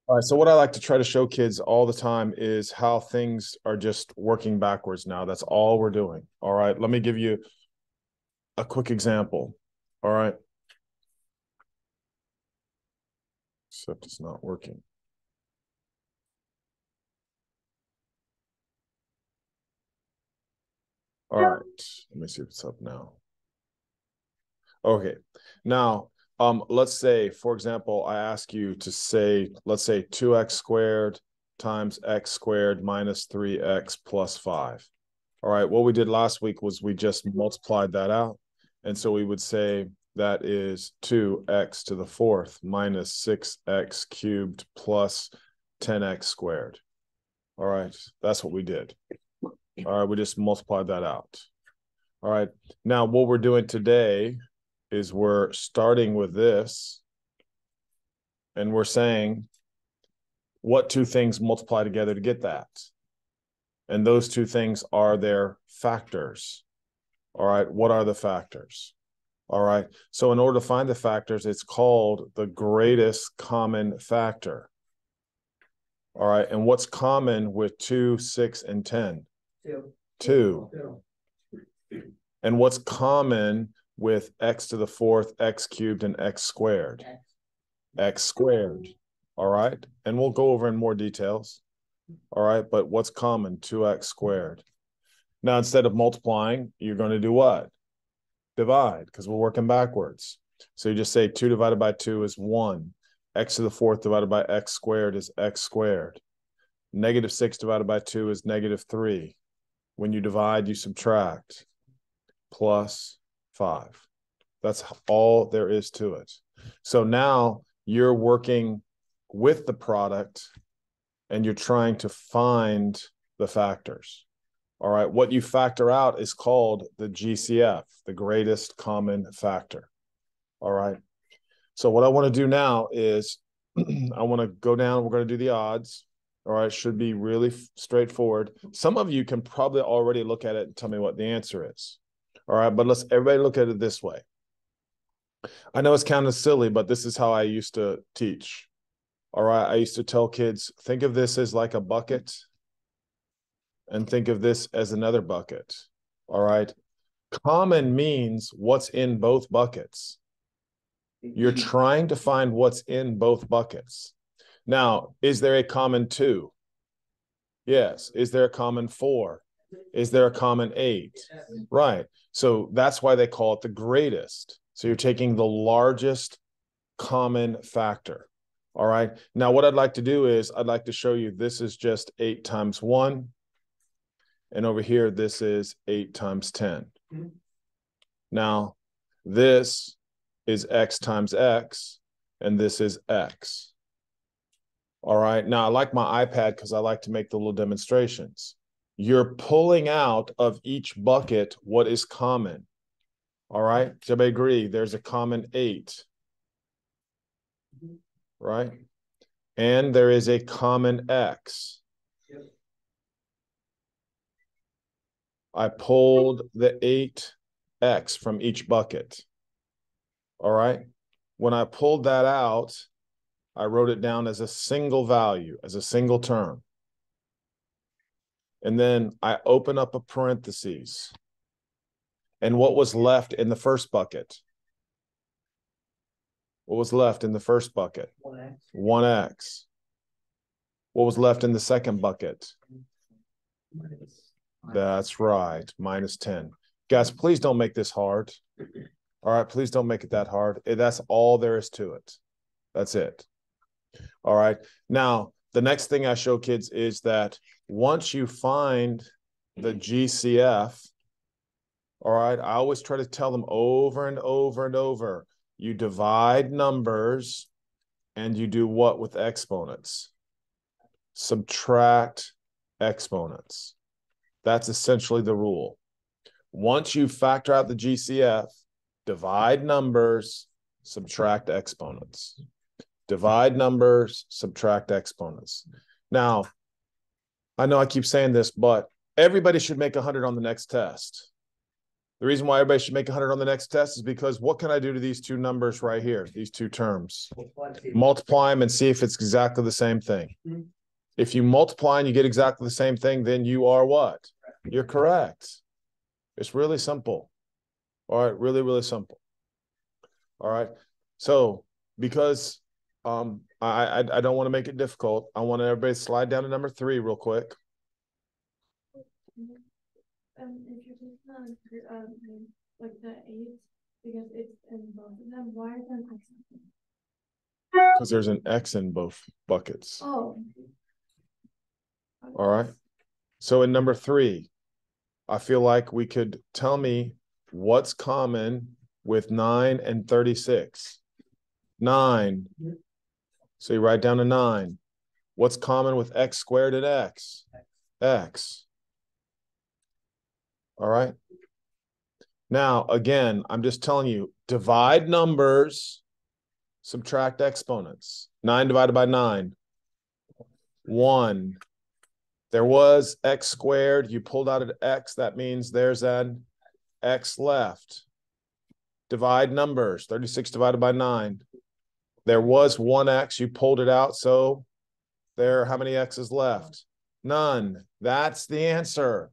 All right, so what I like to try to show kids all the time is how things are just working backwards now. That's all we're doing. All right, let me give you a quick example. All right. Except it's not working. All right, let me see if it's up now. Okay, now let's say, for example, I ask you to say, let's say 2x squared times x squared minus 3x plus 5. All right, what we did last week was we just multiplied that out. And so we would say that is 2x to the fourth minus 6x cubed plus 10x squared. All right, that's what we did. All right, we just multiplied that out. All right, now what we're doing today is we're starting with this, and we're saying what two things multiply together to get that. And those two things are their factors. All right, what are the factors? All right, so in order to find the factors, it's called the greatest common factor. All right, and what's common with 2, 6, and 10? 2. And what's common with x to the fourth, x cubed, and x squared? X squared. All right, and we'll go over in more details. All right, but what's common? 2x squared. Now, instead of multiplying, you're going to do what? Divide, because we're working backwards. So you just say 2 divided by 2 is 1. X to the fourth divided by x squared is x squared. Negative 6 divided by 2 is negative 3. When you divide, you subtract. Plus 5. That's all there is to it. So now you're working with the product and you're trying to find the factors. All right, what you factor out is called the GCF, the greatest common factor. All right, so what I want to do now is I want to go down, we're going to do the odds. All right, should be really straightforward. Some of you can probably already look at it and tell me what the answer is. All right, but let's everybody look at it this way. I know it's kind of silly, but this is how I used to teach. All right, I used to tell kids, think of this as like a bucket and think of this as another bucket. All right, common means what's in both buckets. You're trying to find what's in both buckets. Now, is there a common 2? Yes. Is there a common 4? Is there a common 8? Right. So that's why they call it the greatest. So you're taking the largest common factor. All right. Now, what I'd like to do is I'd like to show you this is just 8 times 1. And over here, this is 8 times 10. Now, this is x times x, and this is x. All right. Now, I like my iPad because I like to make the little demonstrations. You're pulling out of each bucket what is common. All right. Does everybody agree? There's a common 8. Right? And there is a common x. I pulled the 8x from each bucket. All right. When I pulled that out, I wrote it down as a single value, as a single term. And then I open up a parentheses. And what was left in the first bucket? What was left in the first bucket? 1x. 1x. What was left in the second bucket? That's right, minus 10. Guys, please don't make this hard. All right, please don't make it that hard. That's all there is to it. That's it. All right. Now, the next thing I show kids is that once you find the GCF, all right, I always try to tell them over and over and over, you divide numbers and you do what with exponents? Subtract exponents. That's essentially the rule. Once you factor out the GCF, divide numbers, subtract exponents. Divide numbers, subtract exponents. Now, I know I keep saying this, but everybody should make 100 on the next test. The reason why everybody should make 100 on the next test is because what can I do to these two numbers right here, these two terms? Multiply them and see if it's exactly the same thing. If you multiply and you get exactly the same thing, then you are what? You're correct. It's really simple. All right, really, really simple. All right. So because I don't want to make it difficult, I want everybody to slide down to number 3 real quick. If you're taking on like the 8, because it's in both of them, why is there an X? Because there's an X in both buckets. Oh. All right. So in number 3, I feel like we could tell me what's common with 9 and 36. 9. So you write down a 9. What's common with X squared and X? X. All right. Now, again, I'm just telling you, divide numbers, subtract exponents. 9 divided by 9. 1. There was X squared. You pulled out an X. That means there's an X left. Divide numbers. 36 divided by 9. There was 1X. You pulled it out. So there, how many X's left? None. That's the answer.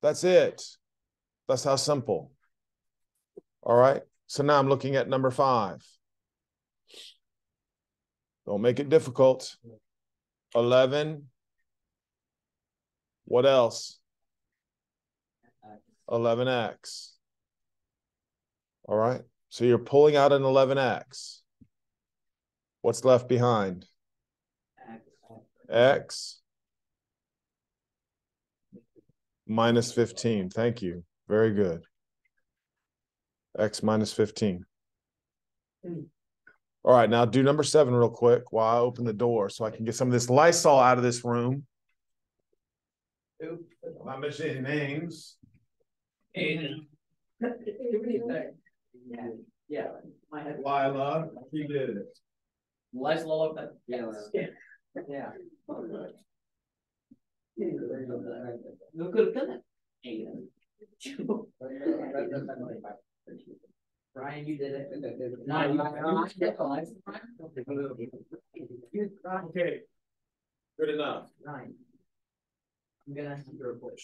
That's it. That's how simple. All right. So now I'm looking at number 5. Don't make it difficult. 11. What else? 11X. All right. So you're pulling out an 11X. What's left behind? X minus 15. Thank you. Very good. X minus 15. All right, now do number 7 real quick while I open the door so I can get some of this Lysol out of this room. I'm not mentioning names. Yeah. Lila, he did it. Lysol up that. Yeah. Yeah. Who could have done it? Brian, you did it. Okay. Good enough. 9. I'm gonna ask you to report.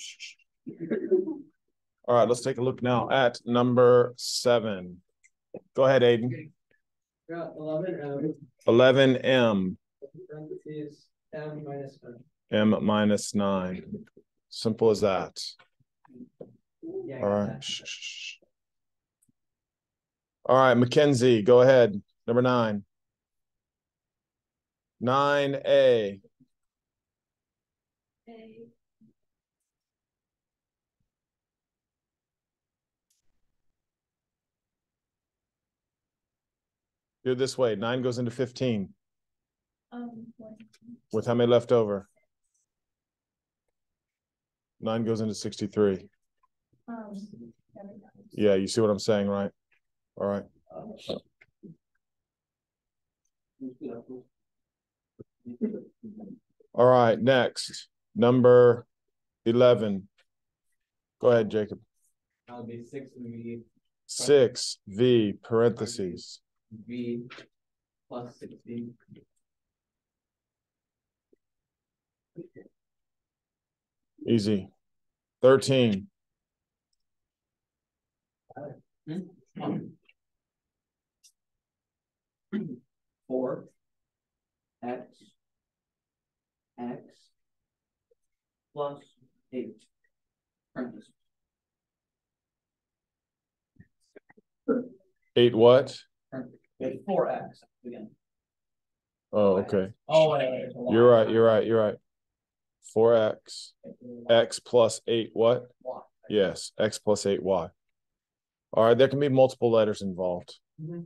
All right, let's take a look now at number 7. Go ahead, Aiden. 11M. 11M. Parentheses M minus 9. M minus 9. Simple as that. Yeah, all right. Shh. All right, Mackenzie, go ahead. Number 9. 9A. Do it this way. 9 goes into 15. With how many left over? 9 goes into 63. Yeah, you see what I'm saying, right? All right. All right, next. Number 11. Go ahead, Jacob. That'll be 6V. 6V parentheses. V plus 16. Easy. 13. 4 X plus 8. Parentheses. 8 what? 4X again. Oh, okay. Oh, wait. You're right. 4X. X plus 8 what? Y. Yes, X plus 8Y. All right, there can be multiple letters involved.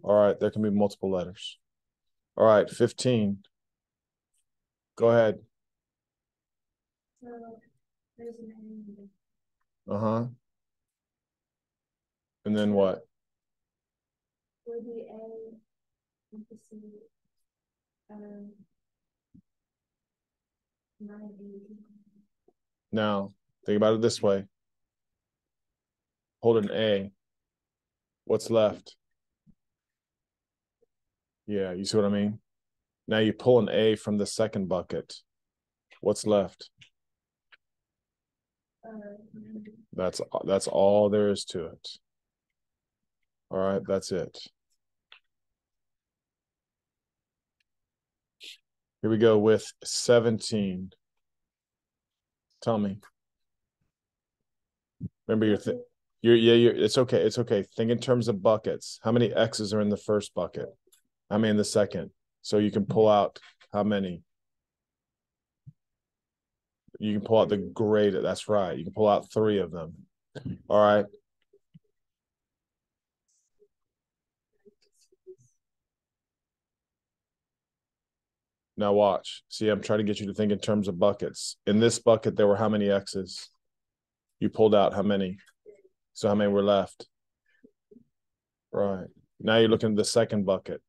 All right, there can be multiple letters. All right, 15. Go ahead. So there's an Uh-huh. And then what? would be A emphasis 9. Now, think about it this way. Pulled an A. What's left? Yeah, you see what I mean? Now you pull an A from the second bucket. What's left? That's all there is to it. All right, that's it. Here we go with 17. Tell me. Remember it's okay. It's okay. Think in terms of buckets. How many X's are in the first bucket? How many in the second? So you can pull out how many? You can pull out the greater. That's right. You can pull out 3 of them. All right. Now watch. See, I'm trying to get you to think in terms of buckets. In this bucket, there were how many X's? You pulled out how many? So how many were left? Right. Now you're looking at the second bucket.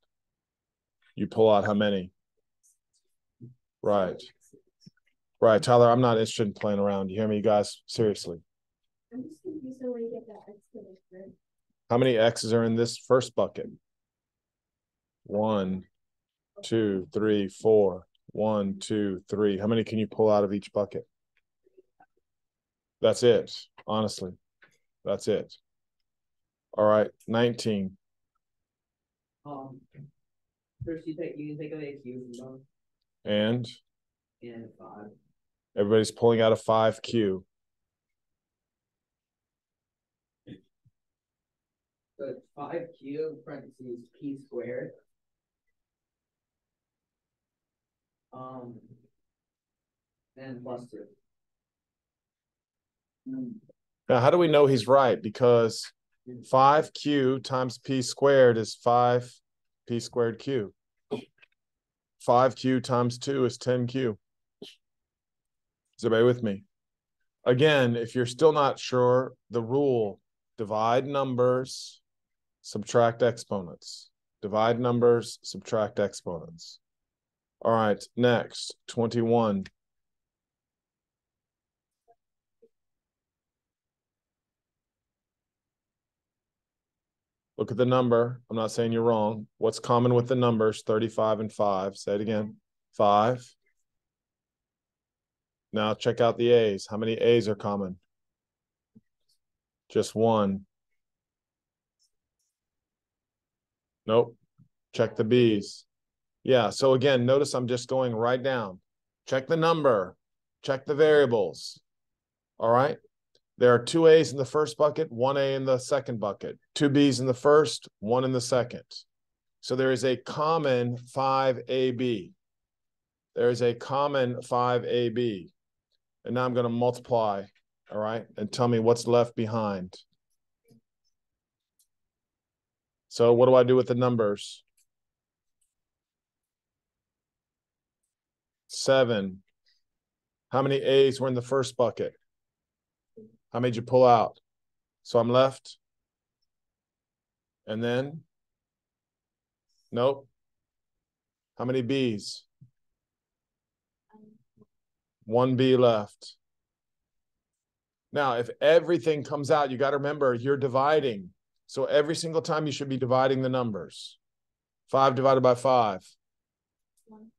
You pull out how many? Right. Right, Tyler, I'm not interested in playing around. You hear me, guys? Seriously. I'm just confused on where you get that explanation. How many X's are in this first bucket? 1, 2, 3, 4. 1, 2, 3. How many can you pull out of each bucket? That's it. Honestly, that's it. All right, 19. First you can take away a cube And 5. everybody's pulling out a 5Q. So it's 5Q parentheses P squared. And plus 2. Now, how do we know he's right? Because 5Q times P squared is 5P squared Q. 5Q times 2 is 10Q. Is everybody with me? Again, if you're still not sure, the rule, divide numbers, subtract exponents. Divide numbers, subtract exponents. All right, next, 21. Look at the number. I'm not saying you're wrong. What's common with the numbers? 35 and 5. Say it again. 5. Now check out the A's. How many A's are common? Just 1. Nope. Check the B's. Yeah, so again, notice I'm just going right down. Check the number. Check the variables. All right? There are 2 A's in the first bucket, 1 A in the second bucket, 2 B's in the first, 1 in the second. So there is a common 5AB. There is a common 5AB. And now I'm going to multiply, all right, and tell me what's left behind. So what do I do with the numbers? 7. How many A's were in the first bucket? How many did you pull out? So I'm left. And then? Nope. How many B's? 1 B left. Now, if everything comes out, you got to remember you're dividing. So every single time you should be dividing the numbers. 5 divided by 5. 1.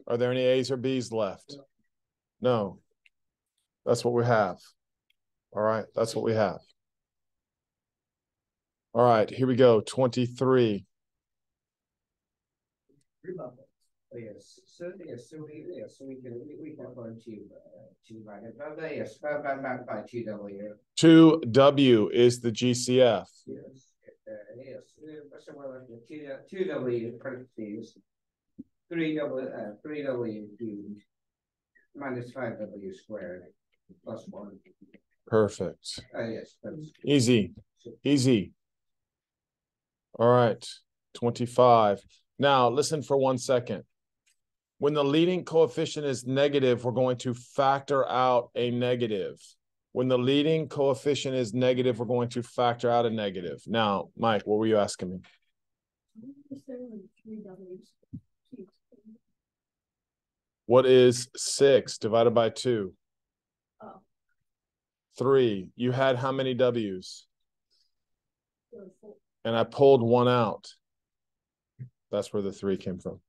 Are there any A's or B's left? No. That's what we have. All right, that's what we have. All right, here we go. 23. Yes, so we can go to by 2W. 2W is the GCF. Yes. So we're looking at 2W parentheses 3W cubed minus 5W squared plus 1. Perfect. Yes. Easy. Easy. All right. 25. Now, listen for 1 second. When the leading coefficient is negative, we're going to factor out a negative. When the leading coefficient is negative, we're going to factor out a negative. Now, Mike, what were you asking me? What is 6 divided by 2? Oh. 3. You had how many W's? And I pulled one out. That's where the 3 came from.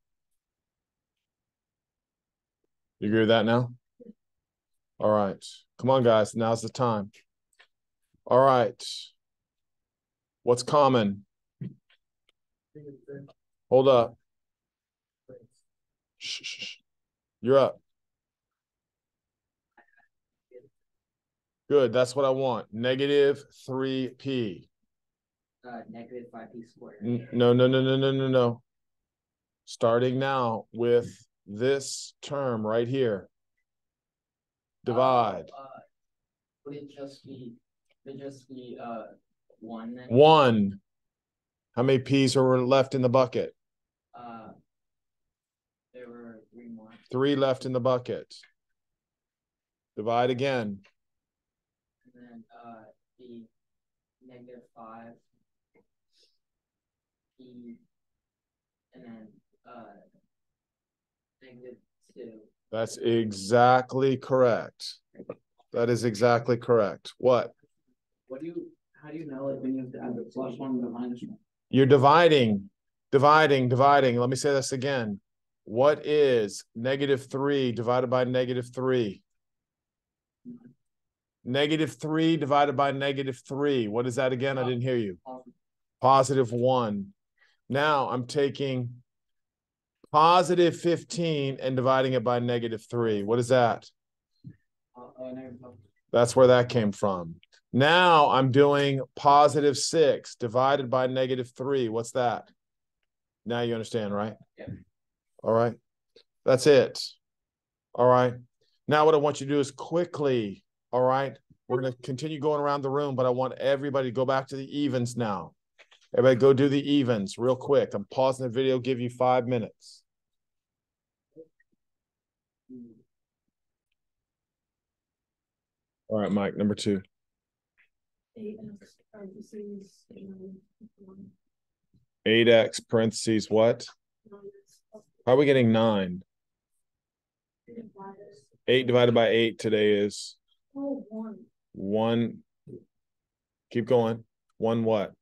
You agree with that now? All right. Come on, guys. Now's the time. All right. What's common? Hold up. Shh, shh, shh. You're up. Good. That's what I want. Negative 3p. Negative 5p squared. No. Starting now with this term right here. Divide. Would it just be 1 then? 1. How many p's are left in the bucket? There were 3 more. 3 left in the bucket. Divide again. And then the negative 5 p, and then negative 2. That's exactly correct. That is exactly correct. What? How do you know like when you have to add the +1 and the -1? You're dividing. Let me say this again. What is negative 3 divided by negative 3? Negative 3 divided by negative 3. What is that again? I didn't hear you. Positive 1. Now I'm taking positive 15 and dividing it by negative 3. What is that? That's where that came from. Now I'm doing positive 6 divided by negative 3. What's that? Now you understand, right? Yeah. All right. That's it. All right. Now what I want you to do is quickly, all right, we're going to continue going around the room, but I want everybody to go back to the evens now. Everybody go do the evens real quick. I'm pausing the video, give you 5 minutes. All right, Mike, number 2. 8x parentheses 1. 8x parentheses what? How are we getting 9? 8 divided by 8 today is? 1. 1. Keep going. 1 what?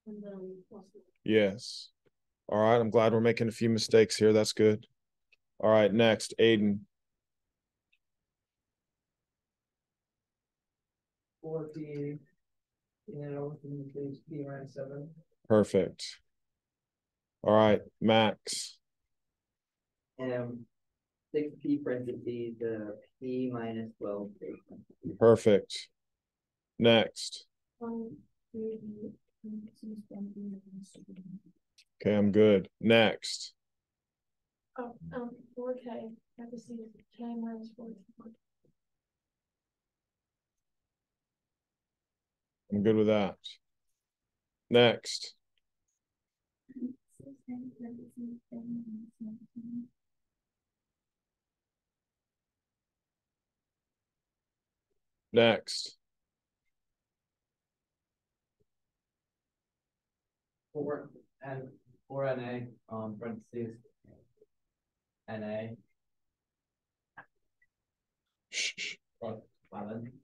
And then +1. Yes. All right. I'm glad we're making a few mistakes here. That's good. All right. Next, Aiden. 4p, and over to p minus 7. Perfect. All right. Max. 6p parentheses p minus 12. Perfect. Next. Okay, I'm good. Next. 4k parentheses k minus 4. I'm good with that. Next. Next. 4 na parentheses na. Shh. Plus 11.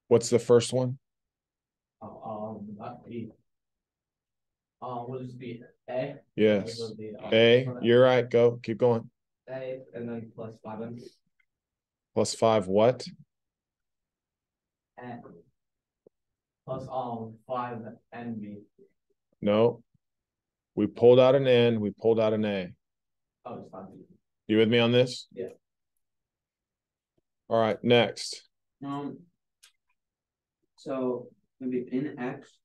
What's the first one? Will this be a? Yes. A. You're right. Go. Keep going. A, and then plus 5. Plus 5 what? And plus 5 NB. No. We pulled out an N. We pulled out an A. Oh, it's 5. You with me on this? Yeah. All right. Next. So maybe in X,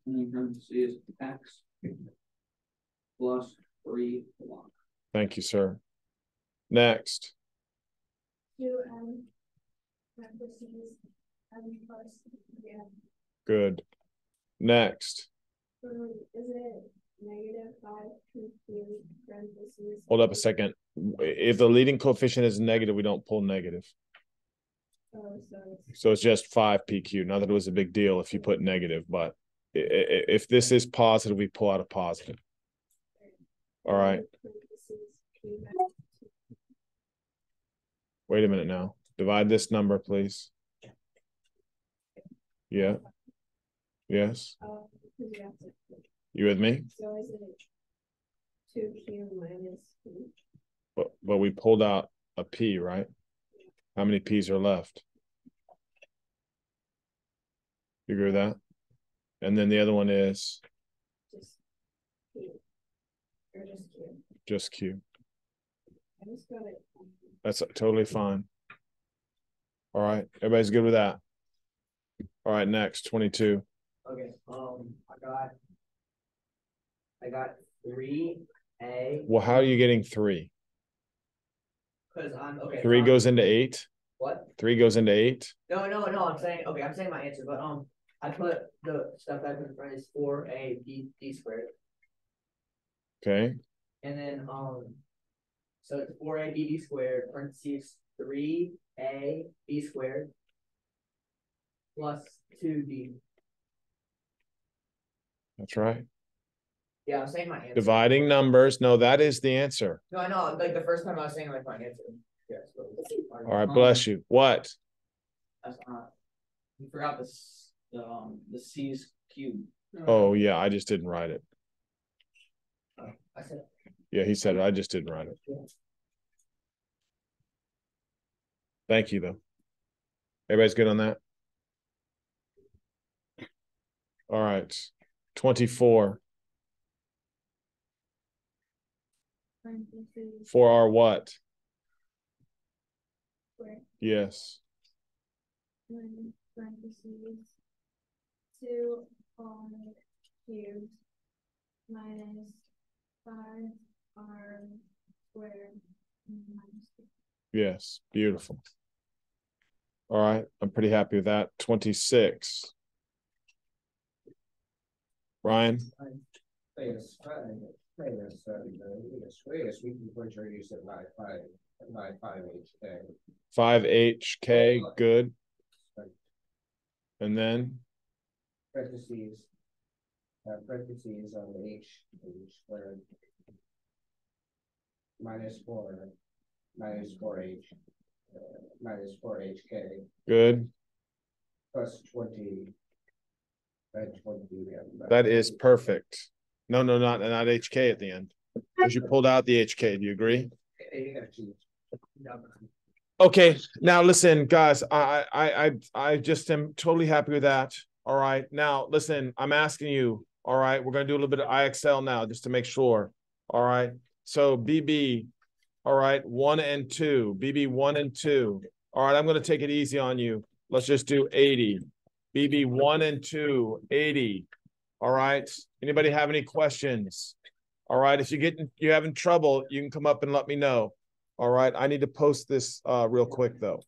and then parentheses X plus 3 block. Thank you, sir. Next. 2n parentheses n plus 3n. Good. Next. Is it negative 5p parentheses? Hold up a second. If the leading coefficient is negative, we don't pull negative. So it's just 5pq. Not that it was a big deal if you put negative, but if this is positive, we pull out a positive. All right. Wait a minute now. Divide this number, please. Yeah. Yes. You with me? So is it 2Q minus P? But we pulled out a P, right? How many P's are left? You agree with that? And then the other one is? Just P. Or just Q? Just Q. I just got it. That's totally fine. All right. Everybody's good with that? All right, next, 22. Okay, I got 3A. Well, how are you getting 3? Because I'm okay. 3 goes into 8? What? 3 goes into 8? No, I'm saying my answer, but I put the stuff that I put in front is 4A B squared. Okay. And then so it's 4A B squared parentheses 3A B squared plus 2D. That's right. Yeah, I'm saying my answer. Dividing numbers. No, that is the answer. No, I know. Like the first time I was saying like my answer. Yes. All right, bless you. What? That's not. You forgot the C's cube. Oh, yeah, I just didn't write it. I said. Yeah, he said it. I just didn't write it. Yeah. Thank you, though. Everybody's good on that? All right. 24. For our what? Square. Yes. Parentheses 2 cubed minus 5R squared minus 2. Yes. Beautiful. All right. I'm pretty happy with that. 26. Ryan? We can introduce it by 5HK. 5HK, good. And then? Parentheses on the H squared minus 4H minus 4HK. Good. Plus 20. That is perfect. No, not HK at the end. Because you pulled out the HK. Do you agree? Okay. Now listen, guys, I just am totally happy with that. All right. Now listen, I'm asking you. All right, we're gonna do a little bit of IXL now just to make sure. All right. So BB, all right, 1 and 2. BB 1 and 2. All right, I'm gonna take it easy on you. Let's just do 80. BB 1 and 2, 80. All right. Anybody have any questions? All right. If you're having trouble, you can come up and let me know. All right. I need to post this real quick though.